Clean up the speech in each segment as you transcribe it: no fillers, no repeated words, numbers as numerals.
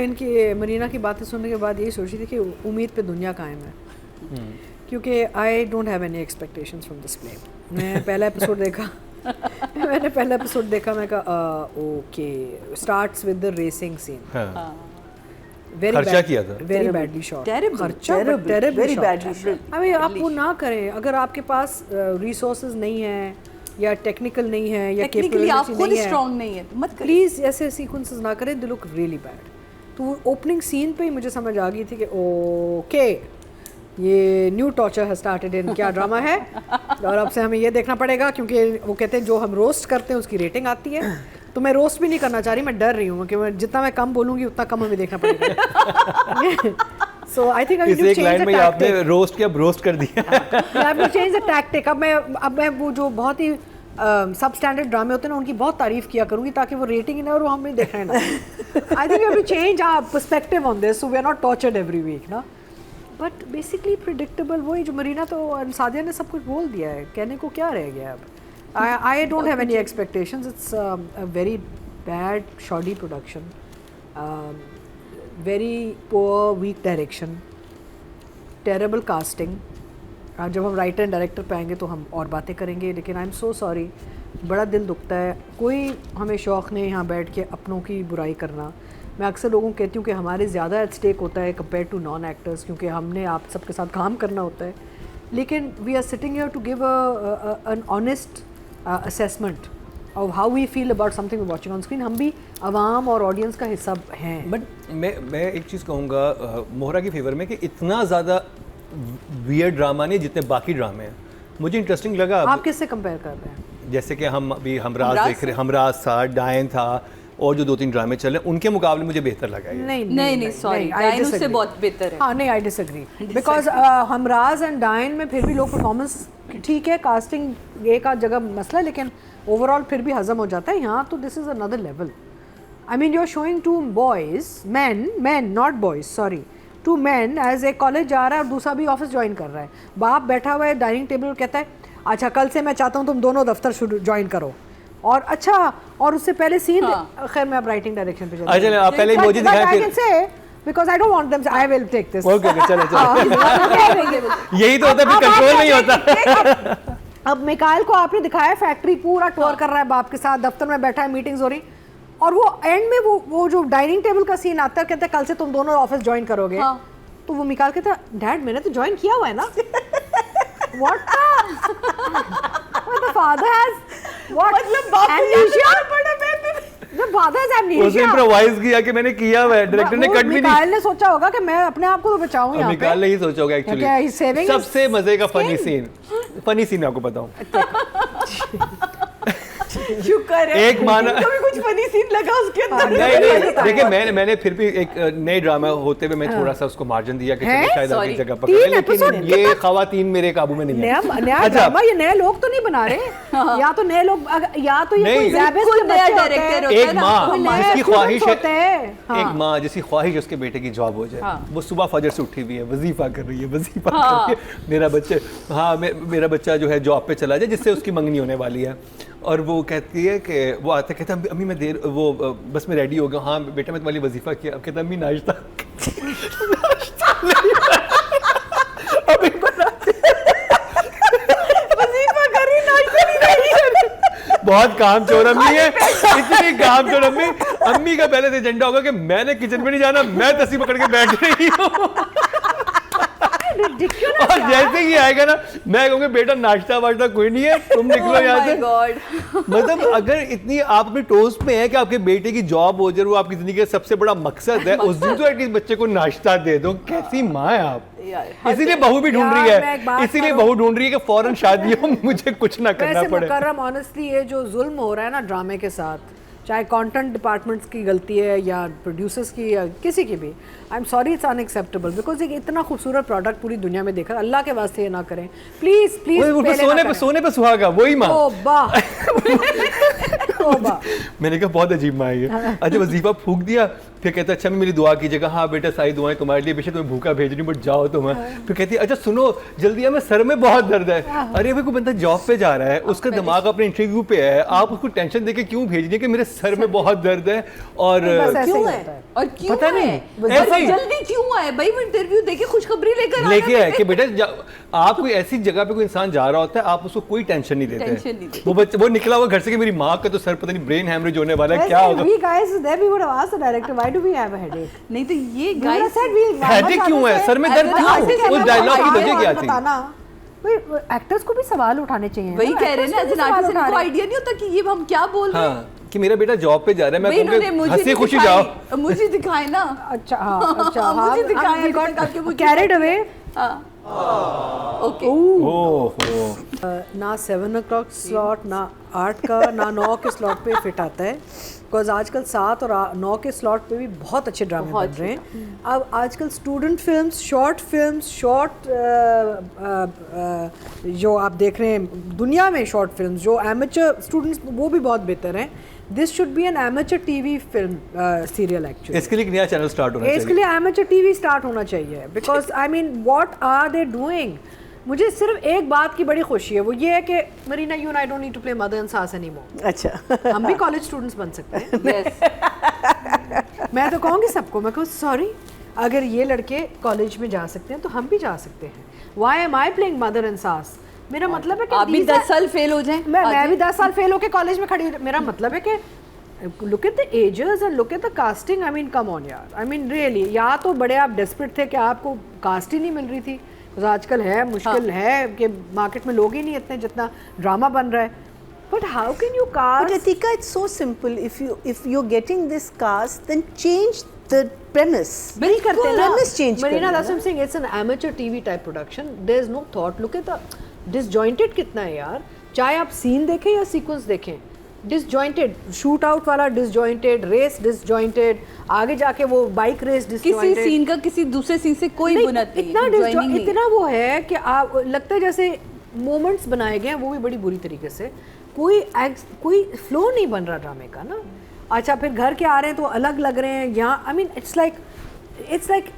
इनकी मरीना की बातें सुनने के बाद यही सोच रही थी कि उम्मीद पे दुनिया कायम है, क्योंकि I don't have any expectations from this play. मैं पहला एपिसोड देखा मैंने पहला एपिसोड देखा, मैं कहा okay, starts with the racing scene. खर्चा किया था, वेरी बैडली शॉट, खर्चा वेरी बैडली शॉट। अभी आप वो ना करें, अगर आपके पास रिसोर्सेज नहीं है या टेक्निकल नहीं है या टेक्निकली आप कैपेबिलिटी खुद नहीं है, स्ट्रांग नहीं है तो मत करिए। प्लीज ऐसे सीक्वेंसेस ना करें, दे लुक रियली बैड। तो ओपनिंग सीन पे ही मुझे समझ आ गई थी कि ओके ये न्यू टॉर्चर है स्टार्टेड इन, क्या ड्रामा है और अब से हमें ये देखना पड़ेगा, क्योंकि वो कहते हैं जो हम रोस्ट करते हैं उसकी रेटिंग आती है। तो मैं रोस्ट भी नहीं करना चाह रही, मैं डर रही हूँ कि जितना मैं कम बोलूँगी उतना कम हमें देखना पड़ेगा। So I think I need to एक change लाइन the में आपने tactic. रोस्ट किया, ब्रोस्ट कर दिया। I have to change the tactic. अब मैं वो जो बहुत ही सब स्टैंडर्ड ड्रामे होते हैं ना, उनकी बहुत तारीफ किया करूंगी ताकि वो रेटिंग ही ना और हमें देखना ना। I think we have to change our perspective on this, so we are not tortured every week, ना। But basically predictable, वही जो मरीना तो सादिया ने सब कुछ बोल दिया है, कहने को क्या रह गया अब। I don't have any expectations. It's a very bad, shoddy production. Very poor, weak direction. Terrible casting. जब हम राइटर एंड डायरेक्टर पे आएंगे तो हम और बातें करेंगे, लेकिन आई एम सो सॉरी, बड़ा दिल दुखता है। कोई हमें शौक़ नहीं यहाँ बैठ के अपनों की बुराई करना। मैं अक्सर लोगों को कहती हूँ कि हमारे ज़्यादा एट स्टेक होता है कंपेयर टू नॉन एक्टर्स, क्योंकि हमने आप सबके साथ काम करना होता है। लेकिन we are sitting here to give an honest assessment of how we feel about something we watching on screen. हम भी आवाम और ऑडियंस का हिस्सा हैं। बट मैं एक चीज़ कहूँगा मोहरा की फेवर में कि इतना ज़्यादा वियर्ड ड्रामा नहीं जितने बाकी ड्रामे हैं। मुझे इंटरेस्टिंग लगा। आप किससे कंपेयर कर रहे हैं? जैसे कि हम अभी हमराज देख रहे, हमराज था, डायन था और जो 2-3 ड्रामे चल रहे हैं उनके मुकाबले मुझे बेहतर लगा ये। नहीं सॉरी, डायन उससे बहुत बेहतर है। हाँ नहीं, I disagree, because Humraaz and डायन में फिर भी लोग परफॉर्मेंस ठीक है, कास्टिंग एक आध जगह मसला है, लेकिन ओवरऑल फिर भी हजम हो जाता है। यहाँ तो this is another level. I mean you are showing two boys, man not boys, sorry, two man as a college जा रहा है और दूसरा भी ऑफिस ज्वाइन कर रहा है। बाप बैठा हुआ है डाइनिंग टेबल पर, कहता है अच्छा कल से मैं चाहता हूँ तुम दोनों दफ्तर शुरू ज्वाइन करो, और अच्छा और उससे पहले सीन खैर मैं अब राइटिंग डायरेक्शन पे चलती हूँ। आप पहले इमोजी दिखाएं फिर, because I don't want them, I will take this. Okay चलो यही तो होता है, फिर कंट्रोल नहीं होता। अब मिकाइल को आपने दिखाया फैक्ट्री पूरा टूर कर रहा है बाप के साथ, दफ्तर में बैठा है, मीटिंग्स हो रही, और वो एंड में वो जो डाइनिंग टेबल का सीन आता है, कहते हैं कल से तुम दोनों ऑफिस ज्वाइन करोगे। तो वो मिकाइल कहता है डैड मैंने तो ज्वाइन किया हुआ है ना। What the father has what? The father has amnesia. उसने इम्प्रोवाइज किया कि मैंने किया हुआ है, डायरेक्टर ने कट भी नहीं। मिकाइल ने सोचा होगा कि मैं अपने आप को तो बचाऊं यहाँ पे। मिकाइल ने ही सोचा होगा एक्चुअली। सबसे मजे का फनी सीन आपको बताऊं। शुक्र है एक माना कभी कुछ फनी सीन लगा उसके अंदर। नहीं देखिए मैंने फिर भी एक नए ड्रामा होते हुए मैं थोड़ा सा उसको मार्जिन दिया कि शायद अगली जगह पकड़े, लेकिन ये खवातीन मेरे काबू में नहीं है। नया ड्रामा, ये नए लोग तो नहीं बना रहे, या तो नए लोग, या तो ये कोई ज़ाबित नया डायरेक्टर होता है। एक माँ जिसकी ख्वाहिश है, हाँ। एक माँ जिसकी ख्वाहिश उसके बेटे की जॉब हो जाए, वो सुबह फजर से उठी हुई है, वजीफा कर रही है, वजीफा कर रही है, मेरा बच्चा जो है जॉब पे चला जाए जिससे उसकी मंगनी होने वाली है। और वो कहती है कि वो आता कहता है अम्मी मैं बस मैं रेडी हो गया। हाँ बेटा मैं तुम्हारी वजीफा किया। अब कहता अम्मी नाश्ता वजीफा कर रही, नाश्ता नहीं। बहुत काम चोर अम्मी है, इतनी काम चोर अम्मी। अम्मी का पहले से एजेंडा होगा कि मैंने किचन में नहीं जाना, मैं तस्वीर पकड़ के बैठ रही हूँ। और जैसे ही आएगा ना मैं कहूँगा बेटा नाश्ता वाश्ता कोई नहीं है, तुम निकलो यहाँ से। मतलब अगर इतनी आप अपने टोस्ट में है कि आपके बेटे की जॉब हो जाए, वो आपकी जिंदगी का सबसे बड़ा मकसद है, उस दिन तो एटलीस्ट बच्चे को नाश्ता दे दो। कैसी माँ है आप। इसीलिए बहू भी ढूंढ रही है, इसीलिए बहू ढूंढ रही है कि फौरन शादी हो, मुझे कुछ ना करना पड़े। मुकर्रम ऑनेस्टली ये जो जुल्म हो रहा है ना ड्रामे के साथ, चाहे कंटेंट डिपार्टमेंट्स की गलती है या प्रोड्यूसर्स की या किसी की भी, I am sorry, it's unacceptable. Because एक इतना खूबसूरत प्रोडक्ट पूरी दुनिया में देखा, अल्लाह के वास्ते ये ना करें प्लीज प्लीज। सोने पे सुहागा वही माँ। मैंने कहा बहुत अजीब माँ है ये। अच्छा वजीफा फूंक दिया, फिर कहते अच्छा मेरी दुआ कीजिएगा, हाँ बेटा सारी दुआएं तुम्हारे लिए, बेशक तुम्हें भूखा भेज रही हूँ बट जाओ तुम। फिर कहती है अच्छा सुनो जल्दी मैं सर में बहुत दर्द है। अरे अभी कोई बंदा जॉब पे जा रहा है, उसका दिमाग अपने इंटरव्यू पे है, आप उसको टेंशन देके क्यों भेज रही है कि मेरे सर में बहुत दर्द है। और क्यों है और क्यों पता है? नहीं, ऐसे ही। जल्दी क्यों आए भाई, वो इंटरव्यू देके खुशखबरी लेके आए कि बेटा आप कोई ऐसी जगह पे कोई इंसान जा रहा होता है, आप उसको कोई टेंशन नहीं देते। वो निकला हुआ घर से कि मेरी माँ का तो सर पता नहीं ब्रेन हैमरेज होने वाला है, क्या होगा। We guys there we would have asked the director why do we have a headache? नहीं तो ये We would have guys said we headache क्यों है, सर में दर्द क्यों, उस डायलॉग की वजह क्या थी। बताना एक्टर्स को भी सवाल उठाने चाहिए। वही कह रहे हैं ना, एज एन आर्टिस्ट को आइडिया नहीं होता कि ये हम क्या बोल रहे हैं। हाँ कि मेरा बेटा जॉब पे जा रहा है, मैं कहूँगा हंसी खुशी जाओ, मुझे दिखाए ना। अच्छा हाँ अच्छा मुझे दिखाए कैरिड अवे। ओके ना 7 o'clock स्लॉट, ना 8 का, ना 9 के स्लॉट पे फिट आता है, बिकॉज आजकल 7 और 9 के स्लॉट पे भी बहुत अच्छे ड्रामे बन रहे हैं। अब आजकल स्टूडेंट फिल्म्स, शॉर्ट जो आप देख रहे हैं दुनिया में, शॉर्ट फिल्म्स जो एमेचर स्टूडेंट्स, वो भी बहुत बेहतर हैं। This should be N amateur TV film serial actually. इसके लिए एक नया चैनल स्टार्ट होना चाहिए, इसके लिए एमेचर टीवी स्टार्ट होना चाहिए, because I mean what are they doing. मुझे सिर्फ एक बात की बड़ी खुशी है, वो ये है कि Marina you and I don't need to play mother and saas anymore. अच्छा हम भी कॉलेज स्टूडेंट्स बन सकते हैं। मैं तो कहूँगी सबको, मैं कहूँ सॉरी, अगर ये लड़के कॉलेज में जा सकते हैं तो हम भी जा सकते हैं। Why am I playing mother and सास? मेरा मतलब है कि आप भी 10 साल फेल हो जाएं। मैं भी 10 साल फेल होके कॉलेज में खड़ी, मेरा मतलब है कि look at the ages and look at the casting. I mean come on यार, आई मीन रियली, या तो बड़े आप डेस्परेट थे कि आपको कास्ट ही नहीं मिल रही थी, तो आजकल है मुश्किल है कि मार्केट में लोग ही नहीं इतने जितना ड्रामा बन रहा है। But how can you cast? But Atika, it's so simple. If you're getting this cast, then change the premise. नहीं करते ना premise change मरीना, करना that's what I'm saying, it's an amateur TV type production. There's no thought. Look at the disjointed कितना है यार, चाहे आप scene देखें या सीक्वेंस देखें, डिसजॉइंटेड, शूट आउट वाला डिसजॉइंटेड, रेस डिसजॉइंटेड, आगे जाके वो बाइक रेस डिसजॉइंटेड, किसी सीन का किसी दूसरे सीन से कोई बुनत नहीं, इतना इतना वो है कि आप लगता है जैसे मोमेंट्स बनाए गए हैं वो भी बड़ी बुरी तरीके से, कोई फ्लो नहीं बन रहा ड्रामे का ना। अच्छा फिर घर के आ रहे हैं तो अलग लग रहे हैं यहाँ, I mean it's like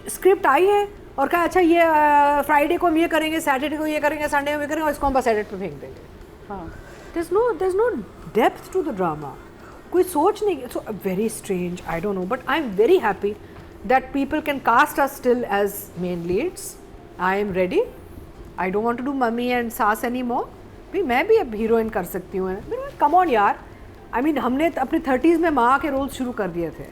script I है और कहा अच्छा ये फ्राइडे को हम ये करेंगे, सैटरडे को ये करेंगे, संडे को ये करेंगे और इसको हम बस एडिट पे फेंक देंगे। हाँ, there's no depth to the drama. कोई सोच नहीं, so very strange, I don't know, but I'm very happy that people can cast us still as main leads. I am ready. I don't want to do mummy and sass anymore. भी मैं भी अब heroine कर सकती हूँ। Come on यार, I mean हमने अपने 30s में माँ के रोल शुरू कर दिए थे,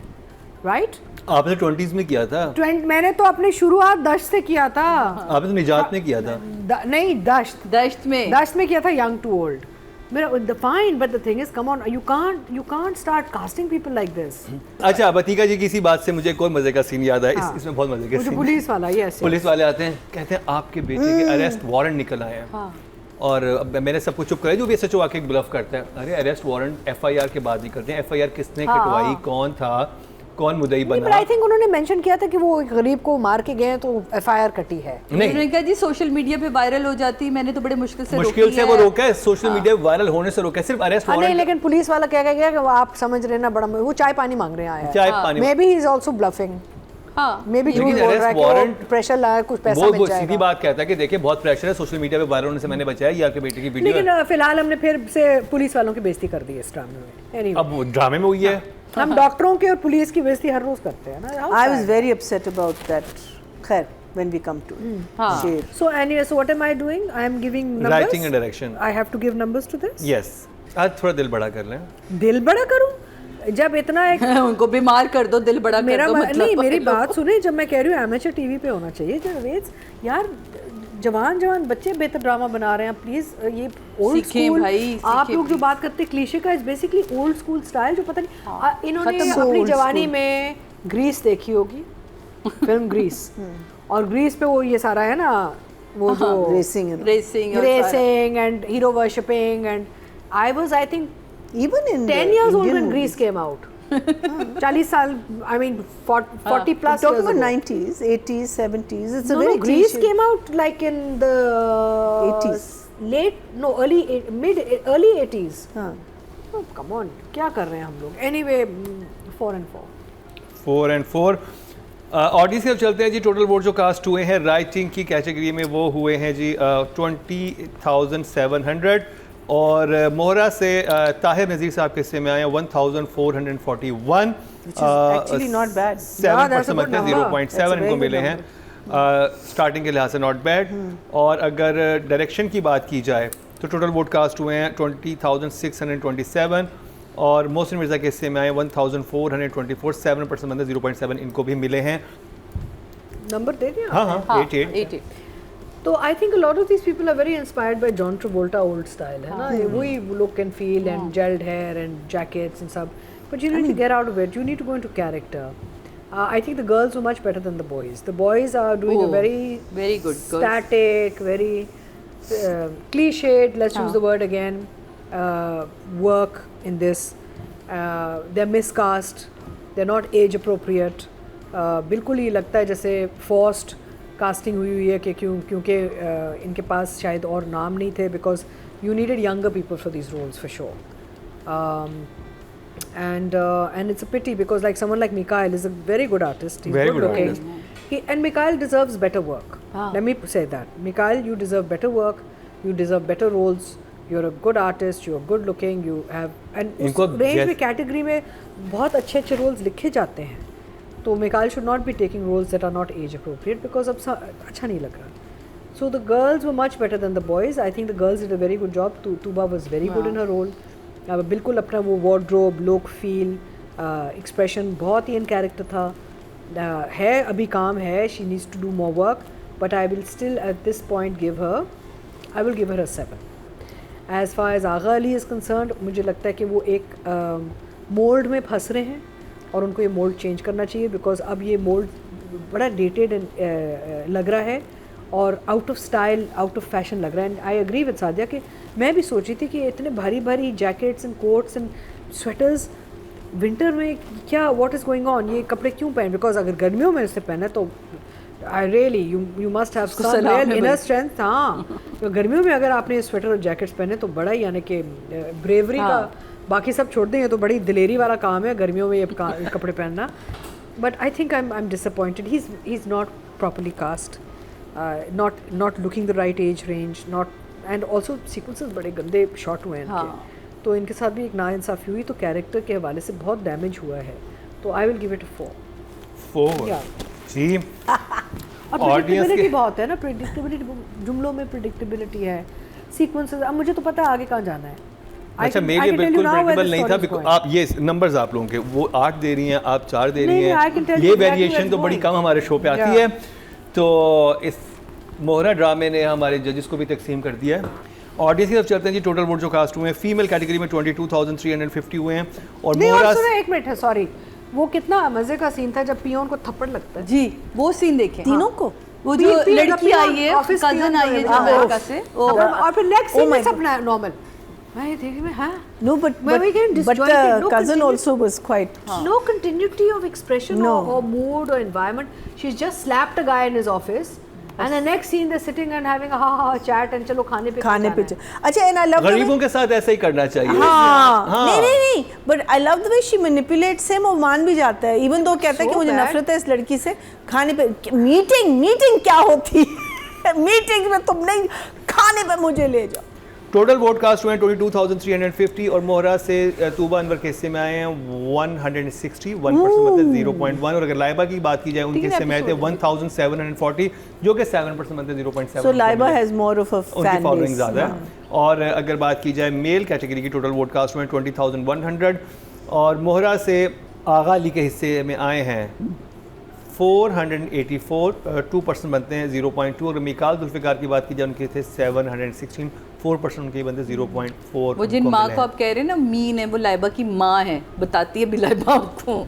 right? आपने 20s में किया था? मैंने तो अपनी शुरुआत दश्त से किया था। आपने तो निजात में किया था? नहीं, दश्त में किया था, young to old. Fine, but the thing is, come on, you can't start casting people like this. अच्छा अतिका जी की इसी बात से मुझे एक और मजे का सीन याद आया। हाँ, इसमें बहुत मजे का सीन। पुलिस वाला, yes, पुलिस वाले आते हैं, कहते हैं आपके बेटे के अरेस्ट वारंट निकल आए हैं। हाँ। और अब मैंने सबको चुप कराया, जो भी एसएचओ आके ब्लफ करता है, अरे अरेस्ट वारंट एफआईआर के बाद ही करते हैं, एफआईआर किसने कटवाई, कौन था, कौन मुद्दई बना। पर आई थिंक उन्होंने मेंशन किया था कि वो एक गरीब को मार के गए तो एफआईआर कटी है। उन्होंने कहा जी सोशल मीडिया पे वायरल हो जाती, मैंने तो बड़े मुश्किल से वो रोका है, सोशल मीडिया वायरल होने से रोका है, सिर्फ अरेस्ट वारंट। नहीं, लेकिन पुलिस वाला क्या गया कि वो आप समझ रहे ना, बड़ा वो चाय पानी मांग रहे हैं, चाय पानी, may be he is also bluffing. हाँ, मे बी झूठ बोल रहा है कि प्रेशर लाया, कुछ पैसा मिल जाएगा। वो सीधी बात कहता है कि देखिए बहुत प्रेशर है, सोशल मीडिया पे वायरल होने से मैंने बचाया, ये आपके बेटे की वीडियो। लेकिन फिलहाल हमने फिर से पुलिस वालों की बेइज्जती कर दी है इस ड्रामे में। Anyway, अब वो ड्रामे में हुई है, हम डॉक्टरों के और पुलिस की बेइज्जती हर रोज करते हैं ना। I was very upset about that. खैर, when we come to shade. So anyway, so what am I doing? I am giving numbers. Writing and direction. I have to give numbers to this. Yes. आज थोड़ा दिल बड़ा कर लें। दिल बड़ा करूं? जब इतना एक उनको बीमार कर दो, दिल बड़ा कर दो, मतलब नहीं, मेरी बात सुने, जब मैं कह रही हूँ एमेचर टीवी पे होना चाहिए, यार जवान बच्चे बेहतर ड्रामा बना रहे हैं, प्लीज ये ओल्ड स्कूल आप लोग जो बात करते हैं क्लीशे का, is basically old school style, जो पता नहीं इन्होंने अपनी जवानी में ग्रीस देखी होगी, फिल्म ग्रीस, और ग्रीस पे वो ये सारा है ना, वो जो racing and hero worshipping, and I was I think even in 10 years old when Grease came out. 40 साल, I mean 40 plus talking years about ago. 90s, 80s, 70s. It's a No, very Grease cliche. came out like in the 80s. early 80s. हाँ. Oh, come on, क्या कर रहे हैं हम लोग? Anyway, 4 and 4. 4 and 4। Audience की तरफ चलते हैं जी। टोटल वोट जो कास्ट हुए हैं राइटिंग की कैटेगरी में वो हुए हैं जी 20,700 और मोहरा से ताहिर नज़ीर साहब के हिस्से में आए हैं 1,441 actually not bad. that's a good मतलब number. 0.7 That's a very इनको good मिले हैं स्टार्टिंग के लिहाज से नॉट बैड। और अगर डायरेक्शन की बात की जाए तो टोटल वोट कास्ट हुए हैं 20,627 और मोहसिन मिर्ज़ा के हिस्से में आए 1,424 7% बंदे 0.7 इनको भी मिले हैं। नंबर दे दिया हाँ हाँ 8 8। तो I think lot of these people are very inspired by John Travolta old style है ना, वही look and feel and gelled hair and jackets and सब, but you need to get out of it, you need to go into character. I think the girls were much better than the boys. The boys are doing a very good girls. static, very cliched, let's use the word again, work in this. They're miscast, they're not age appropriate. बिल्कुल ही लगता है जैसे forced casting हुई है कि क्योंकि इनके पास शायद और नाम नहीं थे, because you needed younger people for these roles for sure. And it's a pity because like someone like Mikhail is a very good artist. He's Very good good looking. artist. And Mikhail deserves better work. Let me say that. Mikhail, you deserve better work. You deserve better roles. You're a good artist. You're good looking. You have and इनको उस range में category में बहुत अच्छे roles लिखे जाते हैं. तो Mikhail should not be taking roles that are not age appropriate because अब अच्छा नहीं लग रहा. So the girls were much better than the boys. I think the girls did a very good job. Tuba was very good in her role. बिल्कुल अपना वो wardrobe, look, feel, expression बहुत ही इन character था। है अभी काम है, she needs to do more work, but I will still at this point give her 7। As far as Agha Ali is concerned, मुझे लगता है कि वो एक मोल्ड में फंस रहे हैं और उनको ये मोल्ड चेंज करना चाहिए, बिकॉज अब ये मोल्ड बड़ा डेटेड लग रहा है और out of style, out of fashion लग रहा है। And I agree with Sadia कि मैं भी सोच रही थी कि इतने भारी भारी jackets and quotes and sweaters winter में क्या, व्हाट इज़ गोइंग ऑन, ये कपड़े क्यों पहन, बिकॉज अगर गर्मियों में इसे पहना तो I really you must have some real inner strength. हाँ, तो गर्मियों में अगर आपने स्वेटर और जैकेट्स पहने तो बड़ा ही यानी कि ब्रेवरी का, बाकी सब छोड़ देंगे तो बड़ी दिलेरी वाला काम है गर्मियों में ये कपड़े पहनना। But I think I am disappointed, he is not properly cast, not looking the right age range, not, and also sequences बड़े गंदे शॉट हुए हैं इनके, तो इनके साथ भी एक नाइंसाफ़ी हुई, तो कैरेक्टर के हवाले से बहुत डैमेज हुआ है, तो आई विल गिव इट 4 जी। और प्रेडिक्टेबिलिटी बहुत है ना, प्रेडिक्टेबिलिटी, जुमलों में प्रेडिक्टेबिलिटी है, सीक्वेंसेस, अब मुझे तो पता है आगे कहाँ जाना है। अच्छा, मेरे लिए बिल्कुल प्रेडिक्टेबल नहीं था बिकॉज़ आप ये नंबर्स आप लोगों के वो 8 दे रही हैं, आप 4 दे रही हैं, ये वेरिएशन तो बड़ी कम हमारे शो पे आती है। तो इस मोहरा ड्रामे ने हमारे जजेस को भी तकसीम कर दिया है। ऑडियंस की तरफ चलते हैं जी। टोटल वोट जो कास्ट हुए हैं फीमेल कैटेगरी में 22,350 हुए हैं और मोहरा, एक मिनट है, सॉरी, वो कितना मजे का सीन था जब पियोन को थप्पड़ लगता है जी, वो सीन देखें तीनों को, वो जो लड़की आई है, कजन आई है जो अमेरिका से, और फिर नेक्स्ट सीन में सब नॉर्मल। मैं देख में हाँ, no but cousin also was quite no continuity of expression or mood or environment. She's just slapped a guy in his office and the next scene they're sitting and having a ha chat and चलो खाने पे अच्छा, and I love गरीबों के साथ ऐसा ही करना चाहिए। हाँ। नहीं but I love the way she manipulates him, और मान भी जाता है even though कहता है कि मुझे नफरत है इस लड़की से। खाने पे मीटिंग क्या होती है मीटिंग में तुम नहीं, खाने पे मुझे ले जाओ। टोटल वोट कास्ट हुए हैं 22,350 और मोहरा से तूबा अनवर के हिस्से में आए हैं 160, 1% मतलब 0.1, और अगर लाइबा की बात की जाए उनके हिस्से में आए थे 1,740 जो कि 7% मतलब 0.7। So Laiba has more of a fan following base. ज़्यादा है। और अगर बात की जाए मेल कैटेगरी की टोटल वोट कास्ट हुए हैं 20,100 और मोहरा से आगा अली के हिस्से में आए हैं 484, 2% बनते हैं 0.2। अगर मिकाल जुल्फ़िकार की बात की जाए उनके थे 716, 4% उनके बनते 0.4। वो जिन माँ को आप कह रहे हैं ना मीन है, वो लाइबा की माँ है, बताती है भी लाइबा आपको